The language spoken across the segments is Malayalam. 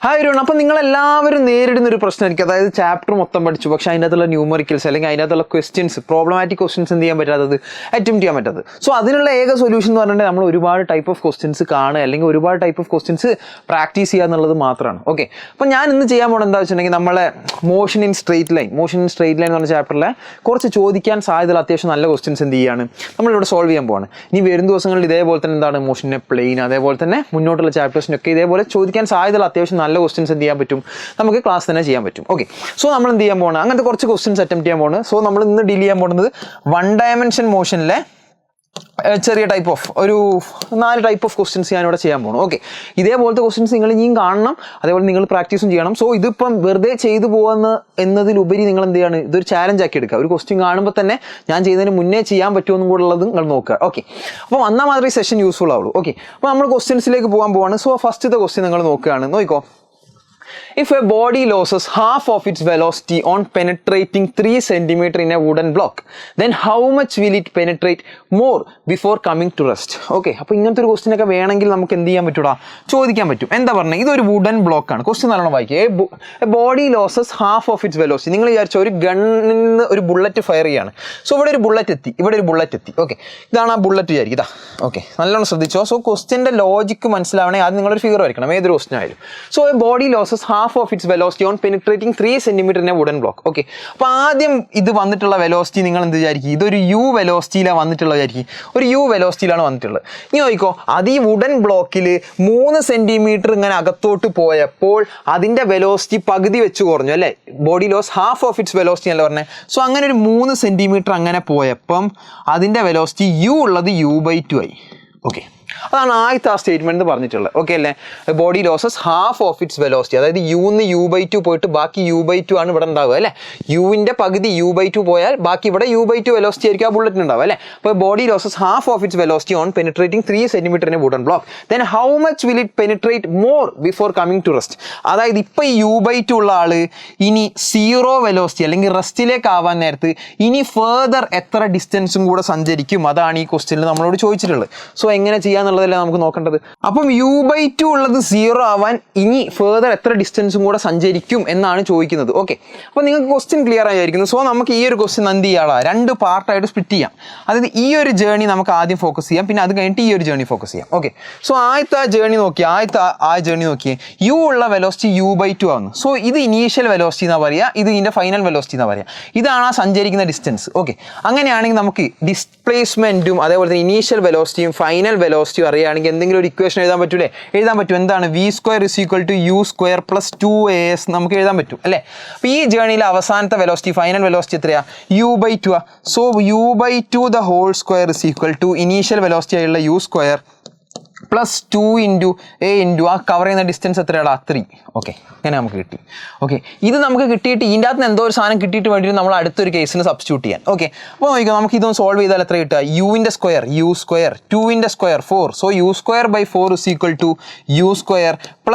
Hi everyone. അപ്പോൾ നിങ്ങളെല്ലാവരും നേരിടുന്ന ഒരു പ്രശ്നമായിരിക്കും, അതായത് ചാപ്റ്റർ മൊത്തം പഠിച്ചു, പക്ഷേ അതിനകത്തുള്ള ന്യൂമറിക്കൽസ് അല്ലെങ്കിൽ അതിനകത്തുള്ള ക്വസ്റ്റ്യൻസ്, പ്രോബ്ലമാറ്റിക് ക്വസ്റ്റ്യൻസ് എന്ത് ചെയ്യാൻ പറ്റാത്തത്, അറ്റംപ്റ്റ് ചെയ്യാൻ പറ്റാത്തത്. സോ അതിനുള്ള ഏക സൊല്യൂഷൻ എന്ന് പറഞ്ഞിട്ടുണ്ടെങ്കിൽ നമ്മൾ ഒരുപാട് ടൈപ്പ് ഓഫ് ക്വസ്റ്റ്യൻസ് കാണുക അല്ലെങ്കിൽ ഒരുപാട് ടൈപ്പ് ഓഫ് ക്വസ്റ്റ്യൻസ് പ്രാക്ടീസ് ചെയ്യുക എന്നുള്ളത് മാത്രമാണ്. ഓക്കെ, അപ്പോൾ ഞാൻ ഇന്ന് ചെയ്യാൻ പോകുന്നത് എന്താ വെച്ചിട്ടുണ്ടെങ്കിൽ നമ്മളെ മോഷൻ ഇൻ സ്ട്രെയിറ്റ് ലൈൻ എന്ന് പറഞ്ഞ ചാപ്റ്ററിലെ കുറച്ച് ചോദിക്കാൻ സാധ്യതയുള്ള അത്യാവശ്യം നല്ല ക്വസ്റ്റ്യൻസ് എന്ത് ചെയ്യാണ് നമ്മളിവിടെ സോൾവ് ചെയ്യാൻ പോവാണ്. ഇനി വരും ദിവസങ്ങളിൽ ഇതേപോലെ തന്നെ എന്താണ് മോഷനെ പ്ലെയിൻ, അതേപോലെ തന്നെ മുന്നോട്ടുള്ള ചാപ്റ്റേഴ്സിനൊക്കെ ഇതേപോലെ ചോദിക്കാൻ സാധ്യതയുള്ള അത്യാവശ്യം നല്ല ക്വസ്റ്റ്യൻസ് എന്ത് ചെയ്യാൻ പറ്റും, നമുക്ക് ക്ലാസ് തന്നെ ചെയ്യാൻ പറ്റും. ഓക്കെ, സോ നമ്മൾ എന്ത് ചെയ്യാൻ പോകുന്നത്, അങ്ങനത്തെ കുറച്ച് ക്വസ്റ്റ്യൻസ് അറ്റംപ്റ്റ് ചെയ്യാൻ പോകുന്നത്. സോ നമ്മൾ ഇന്ന് ഡീൽ ചെയ്യാൻ പോകുന്നത് 1 ഡയമെൻഷൻ മോഷനിലെ ചെറിയ ടൈപ്പ് ഓഫ് ഒരു 4 ടൈപ്പ് ഓഫ് ക്വസ്റ്റ്യൻസ് ഞാനിവിടെ ചെയ്യാൻ പോകണം. ഓക്കെ, ഇതേപോലത്തെ ക്വസ്റ്റ്യൻസ് നിങ്ങൾ ഇനിയും കാണണം, അതേപോലെ നിങ്ങൾ പ്രാക്ടീസും ചെയ്യണം. സോ ഇതിപ്പം വെറുതെ ചെയ്തു പോകുന്ന എന്നതിലുപരി നിങ്ങൾ എന്ത് ചെയ്യാണ്, ഇതൊരു ചാലഞ്ച് ആക്കി എടുക്കുക. ഒരു ക്വസ്റ്റ്യൻ കാണുമ്പോൾ തന്നെ ഞാൻ ചെയ്യുന്നതിന് മുന്നേ ചെയ്യാൻ പറ്റുമെന്നും കൂടെ ഉള്ളത് നിങ്ങൾ നോക്കുക. ഓക്കെ, അപ്പോൾ വന്നാൽ മാത്രമേ സെഷൻ യൂസ്ഫുൾ ആവുള്ളൂ. ഓക്കെ, അപ്പോൾ നമ്മൾ ക്വസ്റ്റ്യൻസിലേക്ക് പോകാൻ പോവാണ്. സോ ഫസ്റ്റത്തെ ക്വസ്റ്റ്യൻ നിങ്ങൾ നോക്കുകയാണ്, നോക്കിക്കോ. If a body loses half of its velocity on penetrating 3 cm in a wooden block, then how much will it penetrate more before coming to rest? Okay, അപ്പോൾ ഇങ്ങനത്തെ ഒരു ക്വസ്റ്റ്യൻ ഒക്കെ വേണമെങ്കിൽ നമുക്ക് എന്ത് ചെയ്യാൻ പറ്റൂടാ, ചോദിക്കാൻ പറ്റും. എന്താ പറഞ്ഞത്, ഇതൊരു വുഡൻ ബ്ലോക്ക് ആണ്. ക്വസ്റ്റ്യൻ നല്ലോണം വായിക്കുക. A body losses half of its velocity. നിങ്ങൾ വിചാരിച്ച ഒരു ഗണ്ണിൽ നിന്ന് ഒരു ബുള്ളറ്റ് ഫയർ ചെയ്യാണ്. സോ ഇവിടെ ഒരു ബുള്ളറ്റ് എത്തി, ഇവിടെ ഒരു ബുള്ളറ്റ് എത്തി. ഓക്കെ, ഇതാണ് ആ ബുള്ളറ്റ് വിചാരിക്കും. ഇതാ. ഓക്കെ, നല്ലോണം ശ്രദ്ധിച്ചോ. സോ ക്വസ്റ്റ്യൻ്റെ ലോജിക്ക് മനസ്സിലാവണേ ആദ്യം നിങ്ങളൊരു ഫിഗർ വരയ്ക്കണം, ഏതൊരു ക്വസ്റ്റ്യൻ ആയാലും. So A body losses half of its velocity on penetrating 3 cm in a wooden block. Okay, അപ്പോൾ ആദ്യം ഇത് വന്നിട്ടുള്ള വെലോസിറ്റി നിങ്ങൾ എന്ത് വിചാരിക്കും, ഇതൊരു യു വെലോസിറ്റിയിലാണ് വന്നിട്ടുള്ളത് വിചാരിക്കും. ഒരു യു വെലോസിറ്റിയിലാണ് വന്നിട്ടുള്ളത്. ഇനി നോക്കിക്കോ, അത് ഈ വുഡൻ ബ്ലോക്കിൽ 3 സെൻറ്റിമീറ്റർ ഇങ്ങനെ അകത്തോട്ട് പോയപ്പോൾ അതിൻ്റെ വെലോസിറ്റി പകുതി വെച്ച് കുറഞ്ഞു അല്ലേ. Body loss half of its velocity അല്ല പറഞ്ഞത്. സോ അങ്ങനെ ഒരു 3 സെൻറ്റിമീറ്റർ അങ്ങനെ പോയപ്പം അതിൻ്റെ വെലോസിറ്റി യു ഉള്ളത് u/2 ആയി. ഓക്കെ, അതാണ് ആദ്യത്തെ ആ സ്റ്റേറ്റ്മെന്റ് പറഞ്ഞിട്ടുള്ളത്. ഓക്കെ അല്ലേ, body losses half of its velocity, അതായത് യുന്ന് u/2 പോയിട്ട് ബാക്കി u/2 ആണ് ഇവിടെ ഉണ്ടാവുക അല്ലേ. യുവിൻ്റെ പകുതി u/2 പോയാൽ ബാക്കി ഇവിടെ u/2 വെലോസിറ്റി ആയിരിക്കും ആ ബുള്ളറ്റിന് ഉണ്ടാവുക അല്ലേ. അപ്പോൾ body losses half of its velocity on penetrating 3 cm in a wooden block, then how much will it penetrate more before coming to rest. അതായത് ഇപ്പോൾ ഈ u/2 ഉള്ള ആള് ഇനി 0 വെലോസിറ്റി അല്ലെങ്കിൽ റെസ്റ്റിലേക്ക് ആവാൻ നേരത്ത് ഇനി ഫേർദർ എത്ര ഡിസ്റ്റൻസും കൂടെ സഞ്ചരിക്കും, അതാണ് ഈ ക്വസ്റ്റ്യനിൽ നമ്മളോട് ചോദിച്ചിട്ടുള്ളത്. സോ എങ്ങനെ ചെയ്യാന്നുള്ളതല്ലേ നമുക്ക് നോക്കേണ്ടത്. അപ്പം u/2 ഉള്ളത് 0 ആവാൻ ഇനി ഫേർദർ എത്ര ഡിസ്റ്റൻസും കൂടെ സഞ്ചരിക്കും എന്നാണ് ചോദിക്കുന്നത്. ഓക്കെ, അപ്പോൾ നിങ്ങൾക്ക് ക്വസ്റ്റ്യൻ ക്ലിയർ ആയിരിക്കുന്നു. സോ നമുക്ക് ഈ ഒരു ക്വസ്റ്റ്യൻ എന്ത് ചെയ്യാം, 2 പാർട്ടായിട്ട് സ്പ്ലിറ്റ് ചെയ്യാം. അതായത് ഈ ഒരു ജേർണി നമുക്ക് ആദ്യം ഫോക്കസ് ചെയ്യാം, പിന്നെ അത് കഴിഞ്ഞിട്ട് ഈ ഒരു ജേർണി ഫോക്കസ് ചെയ്യാം. ഓക്കെ, സോ ആദ്യത്തെ ജേർണി നോക്കിയേ, യു ഉള്ള വെലോസിറ്റി u/2 ആവുന്നു. സോ ഇത് ഇനീഷ്യൽ വെലോസിറ്റി എന്നാ പറയുക, ഇത് ഇതിൻ്റെ ഫൈനൽ വെലോസിറ്റി എന്നാ പറയുക. ഇതാണ് ആ സഞ്ചരിക്കുന്ന ഡിസ്റ്റൻസ്. ഓക്കെ, അങ്ങനെയാണെങ്കിൽ നമുക്ക് ഡിസ്പ്ലേസ്മെന്റും അതേപോലെ തന്നെ ഇനീഷ്യൽ വെലോസിറ്റിയും ഫൈനൽ വെലോസിറ്റിയും അറിയുകയാണെങ്കിൽ എന്തെങ്കിലും ഒരു ഇക്വേഷൻ എഴുതാൻ പറ്റൂലേ, എഴുതാൻ പറ്റും. എന്താണ്, v² = u² + 2as നമുക്ക് എഴുതാൻ പറ്റും അല്ലേ. അപ്പോൾ ഈ ജേർണിയിലെ അവസാനത്തെ വെലോസിറ്റി, ഫൈനൽ വെലോസിറ്റി എത്രയാ, u/2 ആ. So u/2 the whole square = initial velocity ആയുള്ള u² + 2 × a × ആ കവർ ചെയ്യുന്ന ഡിസ്റ്റൻസ് എത്രയാണ്, 3. ഓക്കെ, അങ്ങനെ നമുക്ക് കിട്ടി. ഓക്കെ, ഇത് നമുക്ക് കിട്ടിയിട്ട് ഇതിൻ്റെ അകത്ത് എന്തോ ഒരു സാധനം കിട്ടിയിട്ട് വേണ്ടിയിട്ട് നമ്മൾ അടുത്തൊരു കേസിന് സബ്സ്റ്റിറ്റ്യൂട്ട് ചെയ്യാൻ. ഓക്കെ, അപ്പോൾ നോക്കിക്കോ, നമുക്ക് ഇതൊന്ന് സോൾവ് ചെയ്താൽ എത്ര കിട്ടുക, u² u², 2 square 4. So u²/4 = u² +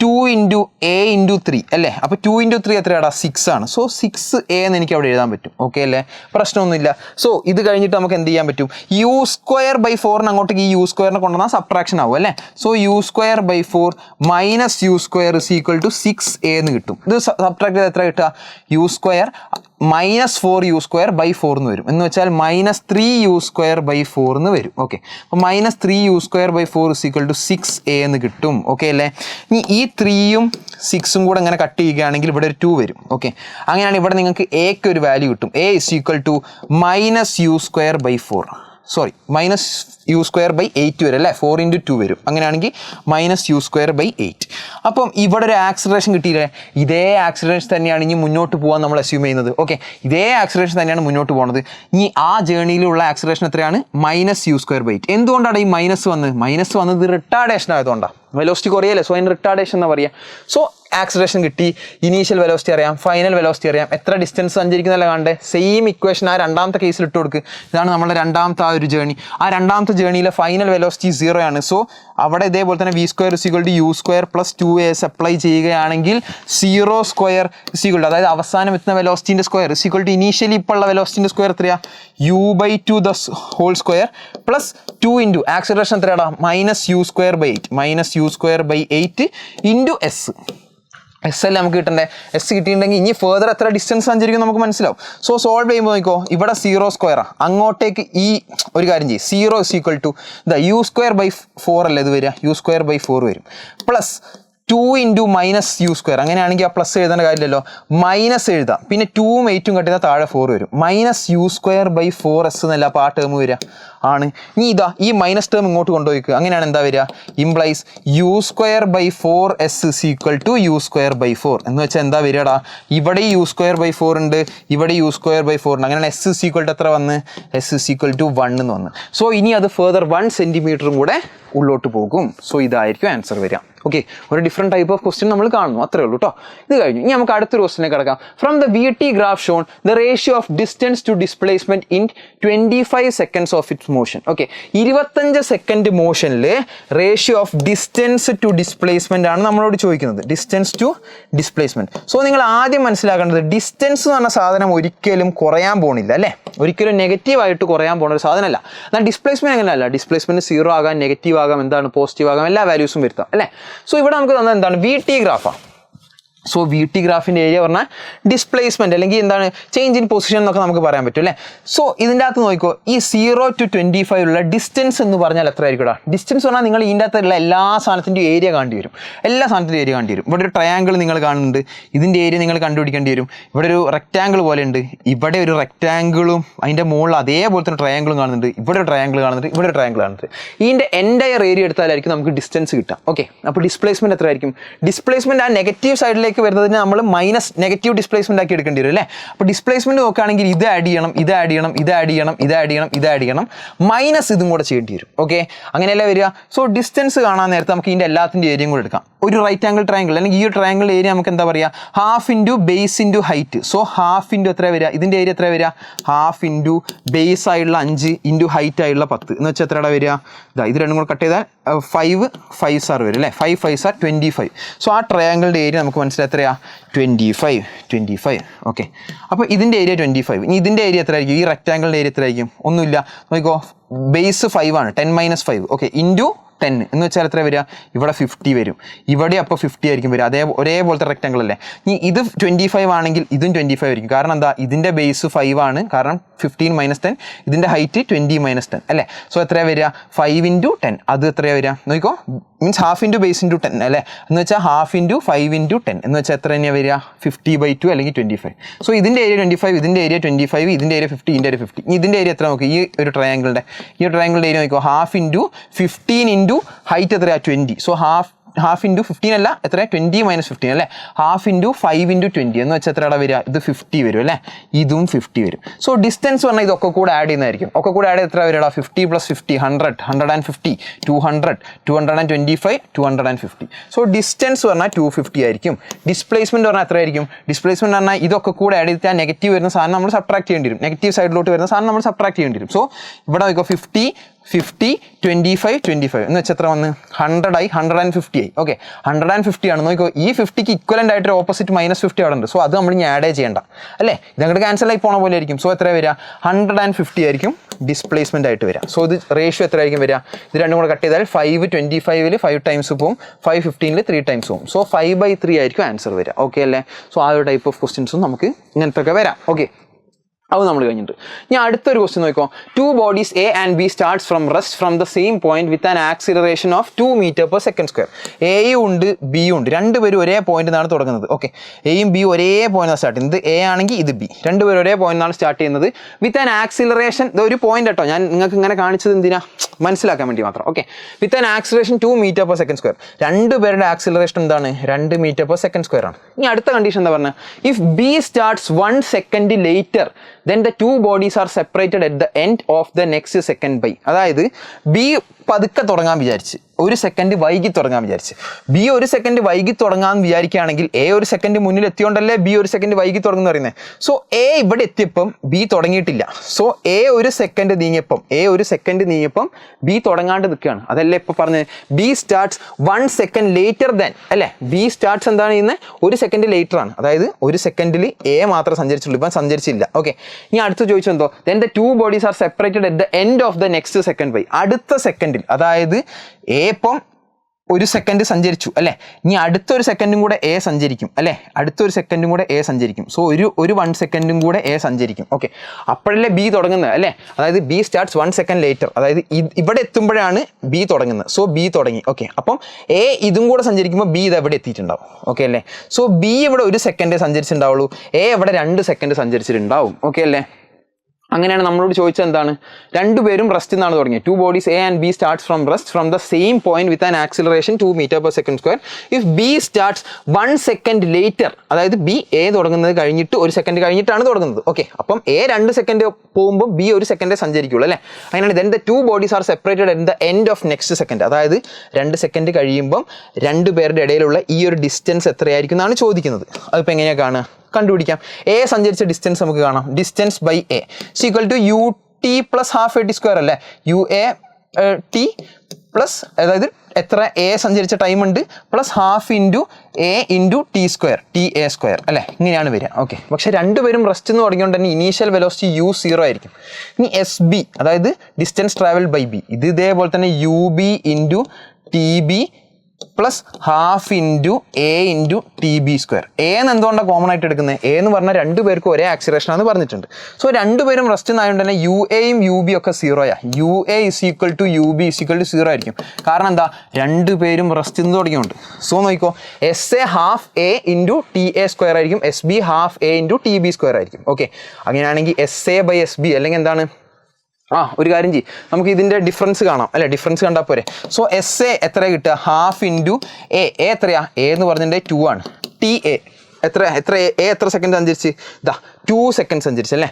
2 × a × 3 അല്ലേ. അപ്പോൾ 2 × 3 എത്രയാടാ, 6 ആണ്. സോ 6a എന്ന് എനിക്ക് അവിടെ എഴുതാൻ പറ്റും. ഓക്കെ അല്ലേ, പ്രശ്നമൊന്നുമില്ല. സോ ഇത് കഴിഞ്ഞിട്ട് നമുക്ക് എന്ത് ചെയ്യാൻ പറ്റും, u²/4 അങ്ങോട്ടേക്ക് ഈ u² കൊണ്ടുവന്നാൽ സബ്ട്രാക്ഷൻ ആവും അല്ലേ. സോ u²/4 - u² = 6a എന്ന് കിട്ടും. ഇത് സബ്ട്രാക്ട് ചെയ്ത് എത്ര കിട്ടുക, u² - 4u²/4 എന്ന് വരും. എന്ന് വെച്ചാൽ -3u²/4 എന്ന് വരും. ഓക്കെ, അപ്പോൾ -3u²/4 = 6a എന്ന് കിട്ടും. ഓക്കെ അല്ലേ. ഇനി ഈ 3ഉം 6ഉം കൂടെ അങ്ങനെ കട്ട് ചെയ്യുകയാണെങ്കിൽ ഇവിടെ ഒരു 2 വരും. ഓക്കെ, അങ്ങനെയാണ് ഇവിടെ നിങ്ങൾക്ക് എക്ക് ഒരു വാല്യൂ കിട്ടും. a = -u²/4, സോറി -u²/8 വരും അല്ലേ. 4 × 2 വരും. അങ്ങനെയാണെങ്കിൽ -u²/8. അപ്പം ഇവിടെ ഒരു ആക്സിലറേഷൻ കിട്ടിയില്ലേ, ഇതേ ആക്സിലറേഷൻ തന്നെയാണ് ഇനി മുന്നോട്ട് പോകാൻ നമ്മൾ അസ്യൂം ചെയ്യുന്നത്. ഓക്കെ, ഇതേ ആക്സിലറേഷൻ തന്നെയാണ് മുന്നോട്ട് പോകുന്നത്. ഇനി ആ ജേർണിയിലുള്ള ആക്സിലറേഷൻ എത്രയാണ്, -u²/8. എന്തുകൊണ്ടാണ് ഈ മൈനസ് വന്നത്, റിട്ടാർഡേഷൻ ആയതുകൊണ്ടാണ്. വെലോസിറ്റി കുറയല്ലേ, സോ അതിന് റിട്ടാർഡേഷൻ എന്നാ പറയുക. സോ ആക്സിലറേഷൻ കിട്ടി, ഇനീഷ്യൽ വെലോസിറ്റി അറിയാം, ഫൈനൽ വെലോസിറ്റി അറിയാം, എത്ര ഡിസ്റ്റൻസ് സഞ്ചരിക്കുന്നതല്ല കാണണ്ടേ. സെയിം ഇക്വേഷൻ ആ രണ്ടാമത്തെ കേസിൽ ഇട്ട് കൊടുക്കുക. ഇതാണ് നമ്മുടെ രണ്ടാമത്തെ ആ ഒരു ജേർണി. ആ രണ്ടാമത്തെ ജേർണിയിലെ ഫൈനൽ വെലോസിറ്റി 0 ആണ്. സോ അവിടെ ഇതേപോലെ തന്നെ v² = u² + 2as അപ്ലൈ ചെയ്യുകയാണെങ്കിൽ 0² അതായത് അവസാനം എത്തുന്ന വെലോസിറ്റിൻ്റെ സ്ക്വയർ ഇനീഷ്യലി ഇപ്പോൾ ഉള്ള വെലോസിറ്റിൻ്റെ സ്ക്വയർ എത്രയാ, u/2 the whole square + 2 × acceleration എത്രയാടാ, -u²/8 × s. എസ് അല്ലേ നമുക്ക് കിട്ടണ്ടേ. എസ് കിട്ടിയിട്ടുണ്ടെങ്കിൽ ഇനി ഫെർദർ എത്ര ഡിസ്റ്റൻസ് സഞ്ചരിക്കും നമുക്ക് മനസ്സിലാവും. സോ സോൾവ് ചെയ്യുമ്പോൾ നോക്കിക്കോ, ഇവിടെ 0² അങ്ങോട്ടേക്ക് ഈ ഒരു കാര്യം ചെയ്യും, 0 = u²/4 അല്ലേ ഇത് വരിക, u²/4 വരും. Plus 2 × -u². അങ്ങനെയാണെങ്കിൽ ആ പ്ലസ് എഴുതേണ്ട കാര്യമില്ലല്ലോ, മൈനസ് എഴുതാം. പിന്നെ 2ഉം 8ഉം കട്ടിയാൽ താഴെ 4 വരും. -u²/4s എന്നല്ല അപ്പോൾ ആ ടേം വരിക ആണ്. ഇനി ഇതാ ഈ മൈനസ് ടേം ഇങ്ങോട്ട് കൊണ്ടുപോയിക്കുക, അങ്ങനെയാണ് എന്താ വരിക, ഇംപ്ലൈസ് u²/4s = u²/4 എന്ന് വെച്ചാൽ എന്താ വരികടാ, ഇവിടെ u²/4 ഉണ്ട്, ഇവിടെ u²/4 ഉണ്ട്. അങ്ങനെയാണ് s = എത്ര വന്ന്, s = 1 എന്ന് വന്ന്. സോ ഇനി അത് ഫെർദർ 1 സെൻറ്റിമീറ്ററും കൂടെ ഉള്ളോട്ട് പോകും. സോ ഇതായിരിക്കും ആൻസർ വരിക. ഓക്കെ, ഒരു ഡിഫറെൻറ്റ് ടൈപ്പ് ഓഫ് ക്വസ്റ്റ്യൻ നമ്മൾ കാണുന്നു, അത്രേ ഉള്ളൂ കേട്ടോ. ഇത് കഴിഞ്ഞു. ഇനി നമുക്ക് അടുത്തൊരു ക്വസ്റ്റിനെ കിടക്കാം. From the VT graph shown the ratio of distance to displacement in 25 seconds of its motion. Okay, 25 second മോഷനിൽ ratio of distance to displacement ആണ് നമ്മളോട് ചോദിക്കുന്നത്. Distance to displacement. സോ നിങ്ങൾ ആദ്യം മനസ്സിലാക്കേണ്ടത്, ഡിസ്റ്റൻസ് എന്ന് പറഞ്ഞ സാധനം ഒരിക്കലും കുറയാൻ പോണില്ല അല്ലേ, ഒരിക്കലും നെഗറ്റീവായിട്ട് കുറയാൻ പോകുന്ന ഒരു സാധനമല്ല. എന്നാൽ ഡിസ്പ്ലേസ്മെന്റ് അങ്ങനെയല്ല, ഡിസ്പ്ലേസ്മെന്റ് 0 ആകാം, നെഗറ്റീവ് ആകാം, എന്താണ് പോസിറ്റീവ് ആകാം, എല്ലാ വാല്യൂസും വരുത്താം അല്ലേ. സോ ഇവിടെ നമുക്ക് തന്നത് എന്താണ്, VT ഗ്രാഫാണ്. സോ VT ഗ്രാഫിൻ്റെ ഏരിയ പറഞ്ഞാൽ ഡിസ്പ്ലേസ്മെൻറ്റ് അല്ലെങ്കിൽ എന്താണ് ചേഞ്ച് ഇൻ പൊസിഷൻ എന്നൊക്കെ നമുക്ക് പറയാൻ പറ്റും അല്ലേ. സോ ഇതിൻ്റെ അകത്ത് നോക്കിക്കോ, ഈ 0 to 25 ഉള്ള ഡിസ്റ്റൻസ് എന്ന് പറഞ്ഞാൽ എത്ര ആയിരിക്കും? ഡിസ്റ്റൻസ് പറഞ്ഞാൽ നിങ്ങൾ ഇതിൻ്റെ അകത്തുള്ള എല്ലാ സാധനത്തിൻ്റെ ഏരിയ കാണേണ്ടി വരും, എല്ലാ സാധനത്തിൻ്റെ ഏരിയ കാണേണ്ടി വരും. ഇവിടെ ഒരു ട്രയാങ്കിൾ നിങ്ങൾ കാണുന്നുണ്ട്, ഇതിൻ്റെ ഏരിയ നിങ്ങൾ കണ്ടുപിടിക്കേണ്ടി വരും. ഇവിടെ ഒരു റെക്റ്റാങ്കിൾ പോലെ ഉണ്ട്, ഇവിടെ ഒരു റെക്റ്റാങ്കിളും അതിൻ്റെ മുകളിൽ അതേപോലെ തന്നെ ട്രയാങ്കിളും കാണുന്നുണ്ട്, ഇവിടെ ഒരു ട്രയാങ്കിൾ കാണുന്നുണ്ട്, ഇവിടെ ഒരു ട്രയാങ്കിൾ കാണുന്നുണ്ട്. ഇതിൻ്റെ എൻ്റയർ ഏരിയ എടുത്താലായിരിക്കും നമുക്ക് ഡിസ്റ്റൻസ് കിട്ടുക. ഓക്കെ, അപ്പോൾ ഡിസ്പ്ലേസ്മെൻറ്റ് എത്ര ആയിരിക്കും? ഡിസ്പ്ലേസ്മെൻറ്റ് ആ നെഗറ്റീവ് സൈഡിലേക്ക് വരുന്നതിന് നമ്മൾ മൈനസ് നെഗറ്റീവ് ഡിസ്പ്ലേസ്മെന്റ് ആക്കി എടുക്കേണ്ടി വരും അല്ലേ. അപ്പോൾ ഡിസ്പ്ലേസ്മെന്റ് നോക്കുകയാണെങ്കിൽ ഇത് ആഡ് ചെയ്യണം, ഇത് ആഡ് ചെയ്യണം, ഇത് ആഡ് ചെയ്യണം, ഇത് ആഡ് ചെയ്യണം, ഇത് ആഡ് ചെയ്യണം, മൈനസ് ഇതും കൂടെ ചെയ്യേണ്ടി വരും. ഓക്കെ, അങ്ങനെയല്ല വരിക. സോ ഡിസ്റ്റൻസ് കാണാൻ നേരത്തെ നമുക്ക് ഇതിൻ്റെ എല്ലാത്തിൻ്റെ ഏരിയയും കൂടെ എടുക്കാം. ഒരു റൈറ്റ് ആംഗിൾ ട്രയാങ്കിൾ അല്ലെങ്കിൽ ഈ ട്രയാങ്കിൾ ഏരിയ നമുക്ക് എന്താ പറയുക, half into base into height. So half into എത്ര വരിക, ഇതിൻ്റെ ഏരിയ എത്ര വരിക, ഹാഫ് ഇൻറ്റു ബേസ് ആയിട്ടുള്ള 5 ഇൻറ്റു ഹൈറ്റ് ആയിട്ടുള്ള 10 എന്ന് വെച്ചാൽ എത്രയുടെ വരിക, ഇതാ ഇത് രണ്ടും കൂടെ കട്ട് ചെയ്താൽ 5 5s വരും അല്ലേ, 5 5s 25. സോ ആ ട്രയാങ്കിളിൻ്റെ ഏരിയ നമുക്ക് മനസ്സിലായി എത്രയാ, 25. ഓക്കെ, അപ്പോൾ ഇതിൻ്റെ ഏരിയ 25. ഇനി ഇതിൻ്റെ ഏരിയ എത്ര ആയിരിക്കും, ഈ റെക്റ്റാങ്കിളിൻ്റെ ഏരിയ എത്ര ആയിരിക്കും? ഒന്നുമില്ല, നോക്കിക്കോ, ബേസ് 5 ആണ്, 10 - 5. ഓക്കെ, ഇൻറ്റു 10 എന്ന് വെച്ചാൽ എത്ര വരിക, ഇവിടെ 50 വരും, ഇവിടെ അപ്പോൾ 50 ആയിരിക്കും വരിക. ഒരേപോലത്തെ റെക്റ്റാങ്കിൾ അല്ലേ. ഇനി ഇത് 25 ആണെങ്കിൽ ഇതും 25 ആയിരിക്കും. കാരണം എന്താ, ഇതിൻ്റെ ബേസ് 5 ആണ്, കാരണം 15 - 10, ഇതിൻ്റെ ഹൈറ്റ് 20 - 10 അല്ലേ. സോ എത്രയാണ് വരിക, 5 × 10. അത് എത്രയാണ് വരിക നോക്കിക്കോ, means half into base into 10 അല്ലേ, എന്ന് വെച്ചാൽ ഹാഫ് ഇൻറ്റു 5 × 10 എന്ന് വെച്ചാൽ എത്ര തന്നെയാണ് വരിക, 50/2 അല്ലെങ്കിൽ 25. സോ ഇതിൻ്റെ ഏരിയ 25, ഇതിൻ്റെ ഏരിയ 25, ഇതിൻ്റെ ഏരിയ 50, ഇതിൻ്റെ ഏരിയ 50. ഇതിൻ്റെ ഏരിയ എത്ര നോക്കി, ഈ ഒരു ട്രയാങ്കിളിൻ്റെ ഏരിയ നോക്കിക്കോ, ഹാഫ് ഇൻറ്റു 15 ഇൻറ്റു ഹൈറ്റ് എത്രയാണ്, 20. സോ ഹാഫ് ഇൻറ്റു 15 അല്ല, എത്ര 20 - 15 അല്ലേ, ഹാഫ് ഇൻറ്റു 5 × 20 എന്ന് വെച്ചാൽ എത്രയാണ് വരിക, ഇത് 50 വരും അല്ലേ, ഇതും 50 വരും. സോ ഡിസ്റ്റൻസ് പറഞ്ഞാൽ ഇതൊക്കെ കൂടെ ആഡ് ചെയ്യുന്നതായിരിക്കും. ഒക്കെ കൂടെ ആഡ് ചെയ്ത് എത്ര വരിക, 50 + 50 100, 150, 200, 225, 250. സോ ഡിസ്റ്റൻസ് പറഞ്ഞാൽ 250 ആയിരിക്കും. ഡിസ്പ്ലേസ്മെന്റ് പറഞ്ഞാൽ എത്ര ആയിരിക്കും, ഡിസ്പ്ലേസ്മെന്റ് പറഞ്ഞാൽ ഇതൊക്കെ കൂടെ ആഡ് ചെയ്തിട്ട് ആ നെഗറ്റീവ് വരുന്ന സാധനം നമ്മൾ സബ്ട്രാക്ട് ചെയ്യേണ്ടി വരും, നെഗറ്റീവ് സൈഡിലോട്ട് വരുന്ന സാധനം നമ്മൾ സബ്ട്രാക്ട് ചെയ്യേണ്ടി വരും. സോ ഇവിടെ നോക്കിക്കോ, 50, 25, 25 എന്ന് വെച്ചാൽ എത്ര വന്ന്, 100 ആയി, 150 ആയി. ഓക്കെ, 150 ആണ്. നോക്കിക്കോ, ഈ 50ക്ക് ഇക്വലൻ്റ് ആയിട്ട് ഓപ്പോസിറ്റ് -50 അവിടെ ഉണ്ട്. സോ അത് നമ്മൾ ഇനി ആഡ് ചെയ്യേണ്ട അല്ലേ, ഇതങ്ങോട്ട് ക്യാൻസൽ ആയി പോണ പോലെ ആയിരിക്കും. സോ എത്ര വരിക, 150 ആയിരിക്കും ഡിസ്പ്ലേസ്മെന്റ് ആയിട്ട് വരിക. സോ ഇത് റേഷ്യോ എത്ര ആയിരിക്കും വരിക, ഇത് രണ്ടും കൂടെ കട്ട് ചെയ്താൽ 5 25 5 ടൈംസ് പോവും, 5 15 3 ടൈംസ് പോവും. സോ 5/3 ആയിരിക്കും ആൻസർ വരിക. ഓക്കെ അല്ലേ. സോ ആ ഒരു ടൈപ്പ് ഓഫ് ക്വസ്റ്റ്യൻസും നമുക്ക് ഇങ്ങനത്തെ ഒക്കെ വരാം. ഓക്കെ, അത് നമ്മൾ കഴിഞ്ഞിട്ട് ഞാൻ അടുത്തൊരു ക്വസ്റ്റ്യൻ നോക്കിക്കോ. 2 bodies A and B starts from rest from the same point with an acceleration of 2 m/s². എയും ഉണ്ട് ബിയും ഉണ്ട്, രണ്ടുപേരും ഒരേ പോയിന്റ് നിന്നാണ് തുടങ്ങുന്നത്. ഓക്കെ, എയും ബി ഒരേ പോയിന്റ് സ്റ്റാർട്ട് ചെയ്യുന്നത്, എ ആണെങ്കിൽ ഇത് ബി, രണ്ടുപേരും ഒരേ പോയിന്റ് നിന്നാണ് സ്റ്റാർട്ട് ചെയ്യുന്നത്. വിത്ത് ആൻ ആക്സിലറേഷൻ, ഇത് ഒരു പോയിന്റ് കേട്ടോ, ഞാൻ നിങ്ങൾക്ക് ഇങ്ങനെ കാണിച്ചത് എന്തിനാ, മനസ്സിലാക്കാൻ വേണ്ടി മാത്രം. Okay, with an acceleration 2 m/s². രണ്ടുപേരുടെ ആക്സിലറേഷൻ എന്താണ്, 2 m/s² ആണ്. ഇനി അടുത്ത കണ്ടീഷൻ എന്താ പറഞ്ഞത്, if B starts 1 second later then the two bodies are separated at the end of the next second by. അതായത് ബി പതുക്കെ തുടങ്ങാൻ വിചാരിച്ച്, 1 സെക്കൻഡ് വൈകി തുടങ്ങാൻ വിചാരിച്ച്, ബി 1 സെക്കൻഡ് വൈകി തുടങ്ങാമെന്ന് വിചാരിക്കുകയാണെങ്കിൽ എ 1 സെക്കൻഡ് മുന്നിൽ എത്തിയോണ്ടല്ലേ ബി 1 സെക്കൻഡ് വൈകി തുടങ്ങുന്ന പറയുന്നത്. സോ എ ഇവിടെ എത്തിയപ്പം ബി തുടങ്ങിയിട്ടില്ല. സോ എ 1 സെക്കൻഡ് നീങ്ങിയപ്പം ബി തുടങ്ങാണ്ട് നിൽക്കുകയാണ്. അതല്ലേ ഇപ്പൊ പറഞ്ഞത്, B starts 1 second later than അല്ലേ, ബി സ്റ്റാർട്ട്സ് എന്താണ് ചെയ്യുന്നത്, 1 സെക്കൻഡ് ലേറ്റർ ആണ്. അതായത് 1 സെക്കൻഡിൽ എ മാത്രമേ സഞ്ചരിച്ചുള്ളൂ, ഇപ്പം സഞ്ചരിച്ചില്ല. ഓക്കെ, ഇനി അടുത്ത് ചോദിച്ചെന്തോ, then the two bodies are separated at the end of the next second by. അടുത്ത സെക്കൻഡിൽ, അതായത് എ ഇപ്പം ഒരു സെക്കൻഡ് സഞ്ചരിച്ചു അല്ലേ, ഇനി അടുത്തൊരു സെക്കൻഡും കൂടെ എ സഞ്ചരിക്കും അല്ലേ, അടുത്തൊരു സെക്കൻഡും കൂടെ എ സഞ്ചരിക്കും. സോ ഒരു 1 സെക്കൻഡും കൂടെ എ സഞ്ചരിക്കും. ഓക്കെ, അപ്പോഴല്ലേ ബി തുടങ്ങുന്നത് അല്ലേ, അതായത് ബി സ്റ്റാർട്ട്സ് 1 സെക്കൻഡ് ലേറ്റർ, അതായത് ഇവിടെ എത്തുമ്പോഴാണ് ബി തുടങ്ങുന്നത്. സോ ബി തുടങ്ങി. ഓക്കെ, അപ്പം എ ഇതും കൂടെ സഞ്ചരിക്കുമ്പോൾ ബി ഇത് എവിടെ എത്തിയിട്ടുണ്ടാവും. ഓക്കെ അല്ലേ, സോ ബി ഇവിടെ 1 സെക്കൻഡ് സഞ്ചരിച്ചിട്ടുണ്ടാവുള്ളൂ, എ ഇവിടെ 2 സെക്കൻഡ് സഞ്ചരിച്ചിട്ടുണ്ടാവും. ഓക്കെ അല്ലേ, അങ്ങനെയാണ് നമ്മളോട് ചോദിച്ചത് എന്താണ്, രണ്ടുപേരും റെസ്റ്റ് എന്നാണ് തുടങ്ങിയത്. 2 bodies A and B starts from rest from the same point with an acceleration 2 m/s². If B starts 1 second later, അതായത് B A തുടങ്ങുന്നത് കഴിഞ്ഞിട്ട് 1 സെക്കൻഡ് കഴിഞ്ഞിട്ടാണ് തുടങ്ങുന്നത്. ഓക്കെ, അപ്പം A 2 സെക്കൻഡ് പോകുമ്പോൾ B 1 സെക്കൻഡ് സഞ്ചരിക്കുള്ളൂ അല്ലേ, അങ്ങനെയാണ്. then the 2 bodies are separated at the end of next second, അതായത് 2 സെക്കൻഡ് കഴിയുമ്പം 2 പേരുടെ ഇടയിലുള്ള ഈ ഒരു ഡിസ്റ്റൻസ് എത്രയായിരിക്കും എന്നാണ് ചോദിക്കുന്നത്. അതിപ്പോൾ എങ്ങനെയാണ് കാണുക, കണ്ടുപിടിക്കാം. എ സഞ്ചരിച്ച ഡിസ്റ്റൻസ് നമുക്ക് കാണാം. Distance by A equal to u t plus half a t square അല്ലേ, യു എ ടി പ്ലസ്, അതായത് എത്ര എ സഞ്ചരിച്ച ടൈം ഉണ്ട് plus half into a into t square, t A square അല്ലേ, ഇങ്ങനെയാണ് വരിക. ഓക്കെ, പക്ഷേ രണ്ടുപേരും റെസ്റ്റ് എന്ന് തുടങ്ങിയോണ്ട് തന്നെ ഇനീഷ്യൽ വെലോസിറ്റി യു 0 ആയിരിക്കും. ഇനി എസ് ബി, അതായത് ഡിസ്റ്റൻസ് ട്രാവൽ ബൈ ബി, ഇത് ഇതേപോലെ തന്നെ u B into T B plus half into a into T B square. A എന്ന് എന്തുകൊണ്ടാണ് കോമൺ ആയിട്ട് എടുക്കുന്നത്, എ എന്ന് പറഞ്ഞാൽ 2 പേർക്കും ഒരേ ആക്സിലറേഷൻ ആണെന്ന് പറഞ്ഞിട്ടുണ്ട്. സോ 2 പേരും റെസ്റ്റ് എന്നായതുകൊണ്ട് തന്നെ യു എയും യു ബി ഒക്കെ 0 U A is equal to U B is equal to 0 ആയിരിക്കും. കാരണം എന്താ, 2 പേരും റെസ്റ്റ് എന്ന് തുടങ്ങിയുണ്ട്. സോ നോക്കിക്കോ, S A half A into T A square ആയിരിക്കും, S B half A into T B square ആയിരിക്കും. ഓക്കെ, അങ്ങനെയാണെങ്കിൽ S A by S B അല്ലെങ്കിൽ എന്താണ്, ഒരു കാര്യം ചെയ്യും, നമുക്ക് ഇതിൻ്റെ ഡിഫറൻസ് കാണാം അല്ലേ, ഡിഫറൻസ് കണ്ടാൽ പോരെ. സോ എസ് എ എത്ര കിട്ടുക, ഹാഫ് ഇൻറ്റു എ, എത്രയാ, എ എന്ന് പറഞ്ഞിട്ടുണ്ടെങ്കിൽ 2 ആണ്. ടി എ എത്ര സെക്കൻഡ് സഞ്ചരിച്ച്, 2 സെക്കൻഡ് സഞ്ചരിച്ച് അല്ലേ,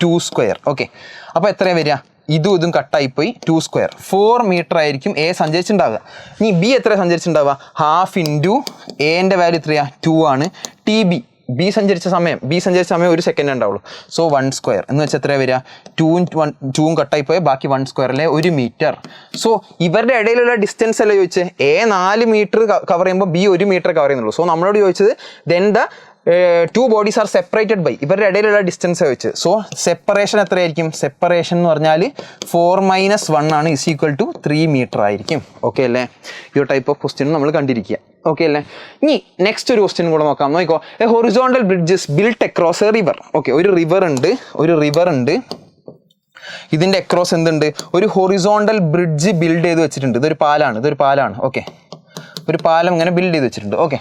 2 സ്ക്വയർ. ഓക്കെ, അപ്പോൾ എത്രയാണ് വരിക, ഇതും കട്ടായിപ്പോയി, 2 സ്ക്വയർ 4 മീറ്റർ ആയിരിക്കും എ സഞ്ചരിച്ചിട്ടുണ്ടാവുക. ഇനി ബി എത്ര സഞ്ചരിച്ചിട്ടുണ്ടാവുക, ഹാഫ് ഇൻറ്റു എൻ്റെ വാല്യൂ എത്രയാണ്, 2 ആണ്. ടി ബി, ബി സഞ്ചരിച്ച സമയം 1 സെക്കൻഡ് ഉണ്ടാവുള്ളൂ. സോ 1 സ്ക്വയർ എന്ന് വെച്ചാൽ എത്ര വരിക, 2 കട്ടായി പോയാൽ ബാക്കി 1 സ്ക്വയർ അല്ലേ, 1 മീറ്റർ. സോ ഇവരുടെ ഇടയിലുള്ള ഡിസ്റ്റൻസ് അല്ലേ ചോദിച്ചത്, എ 4 മീറ്റർ കവർ ചെയ്യുമ്പോൾ ബി 1 മീറ്റർ കവർ ചെയ്യുന്നുള്ളൂ. സോ നമ്മളോട് ചോദിച്ചത് then the 2 bodies are separated by, ഇവരുടെ ഇടയിലുള്ള ഡിസ്റ്റൻസ് വെച്ച്. സോ സെപ്പറേഷൻ എത്രയായിരിക്കും, സെപ്പറേഷൻ എന്ന് പറഞ്ഞാൽ 4 - 1 ആണ്, ഇസ് ഈക്വൽ ടു 3 മീറ്റർ ആയിരിക്കും. ഓക്കെ അല്ലേ, ഈ ഒരു ടൈപ്പ് ഓഫ് ക്വസ്റ്റ്യൻ നമ്മൾ കണ്ടിരിക്കുക. ഓക്കെ അല്ലേ, ഇനി നെക്സ്റ്റ് ഒരു ക്വസ്റ്റ്യൻ കൂടെ നോക്കാം. നോക്കിക്കോ, A horizontal bridges built across A river. Okay, ഒരു റിവർ ഉണ്ട്, ഇതിൻ്റെ അക്രോസ് എന്തുണ്ട്, ഒരു ഹൊറിസോണ്ടൽ ബ്രിഡ്ജ് ബിൽഡ് ചെയ്ത് വെച്ചിട്ടുണ്ട്. ഇതൊരു പാലാണ്. ഓക്കെ, ഒരു പാലം ഇങ്ങനെ ബിൽഡ് ചെയ്ത് വെച്ചിട്ടുണ്ട്. Okay,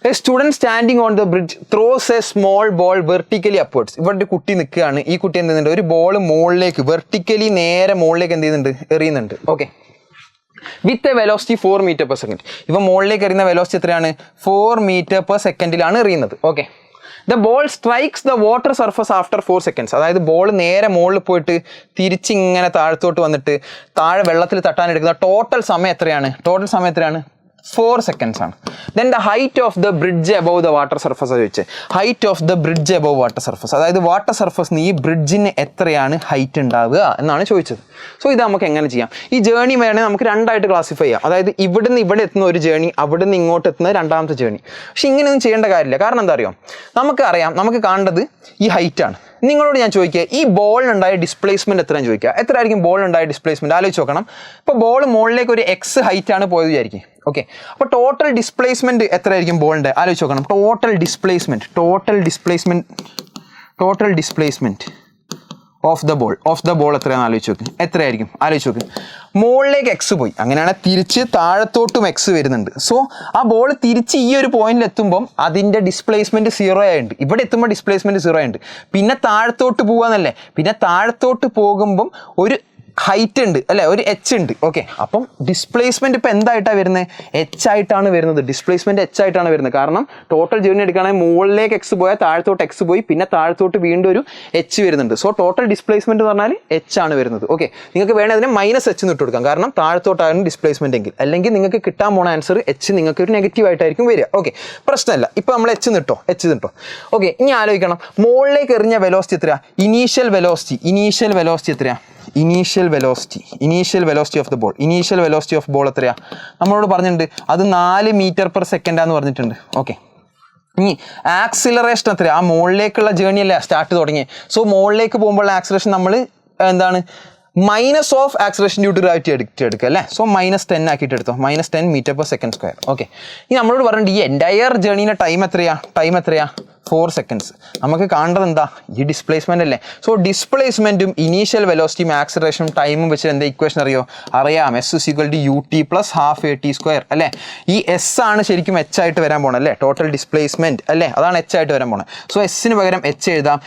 A student standing on the bridge throws A small ball vertically upwards. ഇവിടെ ഒരു കുട്ടി നിൽക്കുകയാണ്, ഈ കുട്ടി എന്ത് ചെയ്യുന്നുണ്ട്, ഒരു ബോൾ മുകളിലേക്ക് വെർട്ടിക്കലി നേരെ മുകളിലേക്ക് എന്ത് ചെയ്യുന്നുണ്ട്, എറിയുന്നുണ്ട്. Okay, with a velocity 4 m/s. ഇപ്പം മുകളിലേക്ക് എറിയുന്ന വെലോസിറ്റി എത്രയാണ്, 4 m/s എറിയുന്നത്. Okay, the ball strikes the water surface after 4 seconds. അതായത് ബോൾ നേരെ മുകളിൽ പോയിട്ട് തിരിച്ചിങ്ങനെ താഴത്തോട്ട് വന്നിട്ട് താഴെ വെള്ളത്തിൽ തട്ടാനെടുക്കുന്ന ടോട്ടൽ സമയം എത്രയാണ്, 4 seconds ആണ്. Then the height of the bridge above the water surface ചോദിച്ചത്, height of the bridge above water surface, അതായത് വാട്ടർ സർഫസിന് ഈ ബ്രിഡ്ജിന് എത്രയാണ് ഹൈറ്റ് ഉണ്ടാവുക എന്നാണ് ചോദിച്ചത്. സോ ഇത് നമുക്ക് എങ്ങനെ ചെയ്യാം, ഈ ജേണി വേണമെങ്കിൽ നമുക്ക് 2 ആയിട്ട് ക്ലാസിഫൈ ചെയ്യാം. അതായത് ഇവിടുന്ന് ഇവിടെ എത്തുന്ന ഒരു ജേണി, അവിടുന്ന് ഇങ്ങോട്ട് എത്തുന്ന 2ാമത്തെ ജേണി. പക്ഷെ ഇങ്ങനെയൊന്നും ചെയ്യേണ്ട കാര്യമില്ല. കാരണം എന്താ അറിയോ, നമുക്ക് കാണേണ്ടത് ഈ ഹൈറ്റ് ആണ്. നിങ്ങളോട് ഞാൻ ചോദിക്കുക, ഈ ബോളിനുണ്ടായ ഡിസ്പ്ലേസ്മെന്റ് എത്രയാണെന്ന് ചോദിക്കുക. എത്രയായിരിക്കും ബോളിനുണ്ടായ ഡിസ്പ്ലേസ്മെന്റ്, ആലോചിച്ച് നോക്കണം. ഇപ്പോൾ ബോൾ മുകളിലേക്ക് ഒരു എക്സ് ഹൈറ്റ് ആണ് പോയത് വിചാരിക്കും. ഓക്കെ, അപ്പോൾ ടോട്ടൽ ഡിസ്പ്ലേസ്മെന്റ് എത്രയായിരിക്കും ബോളിൻ്റെ, ആലോചിച്ച് നോക്കണം. Total displacement of the ball എത്രയാണെന്ന് ആലോചിച്ച് നോക്ക്. മുകളിലേക്ക് എക്സ് പോയി, അങ്ങനെയാണെങ്കിൽ തിരിച്ച് താഴത്തോട്ടും എക്സ് വരുന്നുണ്ട്. സോ ആ ബോൾ തിരിച്ച് ഈ ഒരു പോയിന്റിൽ എത്തുമ്പം അതിൻ്റെ ഡിസ്പ്ലേസ്മെന്റ് 0 ആയിട്ടുണ്ട്. ഇവിടെ എത്തുമ്പോൾ ഡിസ്പ്ലേസ്മെന്റ് 0 ആയിട്ടുണ്ട്. പിന്നെ താഴത്തോട്ട് പോകാന്നല്ലേ, പിന്നെ താഴത്തോട്ട് പോകുമ്പം ഒരു ഹൈറ്റ് ഉണ്ട് അല്ലേ, ഒരു എച്ച് ഉണ്ട്. ഓക്കെ, അപ്പം ഡിസ്പ്ലേസ്മെന്റ് ഇപ്പം എന്തായിട്ടാണ് വരുന്നത്, എച്ച് ആയിട്ടാണ് വരുന്നത്. ഡിസ്പ്ലേസ്മെന്റ് എച്ച് ആയിട്ടാണ് വരുന്നത്. കാരണം ടോട്ടൽ ജേർണി എടുക്കുകയാണെങ്കിൽ മുകളിലേക്ക് എക്സ് പോയാൽ താഴത്തോട്ട് എക്സ് പോയി, പിന്നെ താഴത്തോട്ട് വീണ്ടും ഒരു എച്ച് വരുന്നുണ്ട്. സോ ടോട്ടൽ ഡിസ്പ്ലേസ്മെന്റ് എന്ന് പറഞ്ഞാൽ എച്ച് ആണ് വരുന്നത്. ഓക്കെ, നിങ്ങൾക്ക് വേണേൽ അതിനെ -H ഇട്ട് കൊടുക്കാം, കാരണം താഴത്തോട്ടാണ് ഡിസ്പ്ലേസ്മെന്റ് എങ്കിൽ. അല്ലെങ്കിൽ നിങ്ങൾക്ക് കിട്ടാൻ പോണ ആൻസർ എച്ച് നിങ്ങൾക്ക് ഒരു നെഗറ്റീവ് ആയിട്ടായിരിക്കും വരിക. ഓക്കെ, പ്രശ്നമല്ല. ഇപ്പം നമ്മൾ എച്ച് നിട്ടോ. ഓക്കെ, ഇനി ആലോചിക്കണം, മുകളിലേക്ക് എറിഞ്ഞ വെലോസിറ്റി എത്രയാ, ഇനീഷ്യൽ വെലോസിറ്റി എത്രയാ, ഇനീഷ്യൽ വെലോസിറ്റി ഓഫ് ബോൾ എത്രയാ, നമ്മളോട് പറഞ്ഞിട്ടുണ്ട് അത് 4 m/s പറഞ്ഞിട്ടുണ്ട്. ഓക്കെ, ഇനി ആക്സിലറേഷൻ എത്രയാ, ആ മുകളിലേക്കുള്ള ജേർണി അല്ലേ സ്റ്റാർട്ട് തുടങ്ങി. സോ മുകളിലേക്ക് പോകുമ്പോൾ ആക്സിലറേഷൻ നമ്മൾ എന്താണ് minus of acceleration due to gravity എടുക്കുക അല്ലേ. സോ -10 ആക്കിയിട്ട് എടുത്തോ, -10 m/s². ഓക്കെ, ഇനി നമ്മളോട് പറഞ്ഞിട്ട് ഈ എൻറ്റയർ ജേർണീൻ്റെ ടൈം എത്രയാ 4 സെക്കൻഡ്സ്. നമുക്ക് കാണേണ്ടത് എന്താ, ഈ ഡിസ്പ്ലേസ്മെൻ്റ് അല്ലേ. സോ ഡിസ്പ്ലേസ്മെൻറ്റും ഇനീഷ്യൽ വെലോസിറ്റിയും ആക്സലറേഷനും ടൈമും വെച്ചിട്ട് എന്താ ഇക്വേഷൻ അറിയാം, S = ut + ½ at² അല്ലേ. ഈ S ആണ് ശരിക്കും h ആയിട്ട് വരാൻ പോകണം അല്ലേ, ടോട്ടൽ ഡിസ്പ്ലേസ്മെൻറ്റ് അല്ലേ, അതാണ് h ആയിട്ട് വരാൻ പോകണം. സോ എസ്സിന് പകരം h എഴുതാം.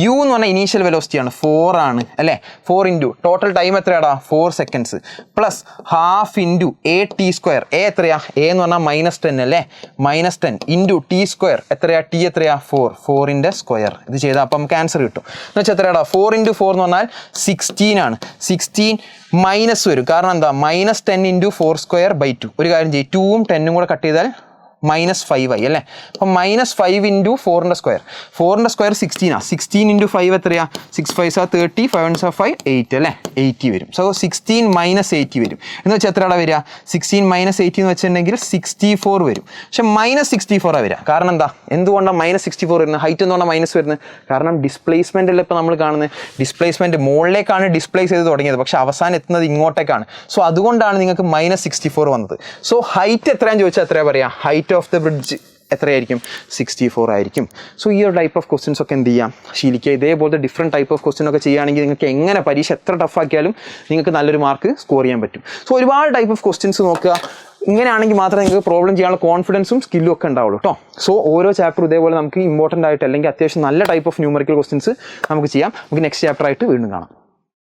u എന്ന് പറഞ്ഞാൽ ഇനീഷ്യൽ വെലോസിറ്റിയാണ്, 4 ആണ് അല്ലേ. 4 × ടോട്ടൽ ടൈം എത്രയാടാ 4 സെക്കൻഡ്സ് പ്ലസ് ½ × at². a എത്രയാ, a എന്ന് പറഞ്ഞാൽ -10 അല്ലേ, -10 × t² എത്രയാ, t എത്രയാ 4 ഇത് ചെയ്താൽ അപ്പം നമുക്ക് ആൻസർ കിട്ടും. എന്ന് വെച്ചാൽ എത്രയാടാ 4 × 4 എന്ന് പറഞ്ഞാൽ 16 ആണ്. 16 മൈനസ് വരും, കാരണം എന്താ -10 × 4²/2. ഒരു കാര്യം ചെയ്യും, 2ഉം 10ഉം കൂടെ കട്ട് ചെയ്താൽ -5 ആയി അല്ലേ. അപ്പം -5 × 4² 4² 16 ആണ്. 16 × 5 എത്രയാ, 6 5 30, 5 1 5 8 അല്ലേ, 80 വരും. സോ 16 - 80 വരും. എന്ന് വെച്ചാൽ എത്രയാണ് വരിക, 16 - 80 എന്ന് വെച്ചിട്ടുണ്ടെങ്കിൽ 64 വരും. പക്ഷെ -64 ആണ് വരിക. കാരണം എന്താ, എന്തുകൊണ്ടാണ് -64 വരുന്നത്, ഹൈറ്റ് എന്ന് പറഞ്ഞാൽ മൈനസ് വരുന്നത്, കാരണം ഡിസ്പ്ലേസ്മെൻ്റ് അല്ല ഇപ്പോൾ നമ്മൾ കാണുന്നത്. ഡിസ്പ്ലേസ്മെൻറ്റ് മുകളിലേക്കാണ് ഡിസ്പ്ലേസ് ചെയ്ത് തുടങ്ങിയത്, പക്ഷേ അവസാനം എത്തുന്നത് ഇങ്ങോട്ടേക്കാണ്. സോ അതുകൊണ്ടാണ് നിങ്ങൾക്ക് -64 വന്നത്. സോ ഹൈറ്റ് എത്രയാണെന്ന് ചോദിച്ചാൽ എത്രയാണ് പറയുക, ഹൈറ്റ് ഓഫ് ദ ബ്രിഡ്ജ് എത്രയായിരിക്കും, 64 ആയിരിക്കും. സോ ഈ ഒരു ടൈപ്പ് ഓഫ് ക്വസ്റ്റ്യൻസ് ഒക്കെ എന്ത് ചെയ്യാം, ശീലിക്കുക. ഇതേപോലത്തെ ഡിഫറെൻറ്റ് ടൈപ്പ് ഓഫ് ക്വസ്റ്റ്യൻ ഒക്കെ ചെയ്യുകയാണെങ്കിൽ നിങ്ങൾക്ക് എങ്ങനെ പരീക്ഷ എത്ര ടഫാക്കിയാലും നിങ്ങൾക്ക് നല്ലൊരു മാർക്ക് സ്കോർ ചെയ്യാൻ പറ്റും. സോ ഒരുപാട് ടൈപ്പ് ഓഫ് ക്വസ്റ്റ്യൻസ് നോക്കുക. ഇങ്ങനെയാണെങ്കിൽ മാത്രമേ നിങ്ങൾക്ക് പ്രോബ്ലം ചെയ്യാനുള്ള കോൺഫിഡൻസും സ്കില്ലും ഒക്കെ ഉണ്ടാവുള്ളൂ കേട്ടോ. സോ ഓരോ ചാപ്റ്റർ ഇതേപോലെ നമുക്ക് ഇമ്പോർട്ടൻ്റ് ആയിട്ട് അല്ലെങ്കിൽ അത്യാവശ്യം നല്ല ടൈപ്പ് ഓഫ് ന്യൂമറിക്കൽ ക്വസ്റ്റ്യൻസ് നമുക്ക് ചെയ്യാം. നമുക്ക് നെക്സ്റ്റ് ചാപ്റ്റർ ആയിട്ട് വീണ്ടും കാണാം.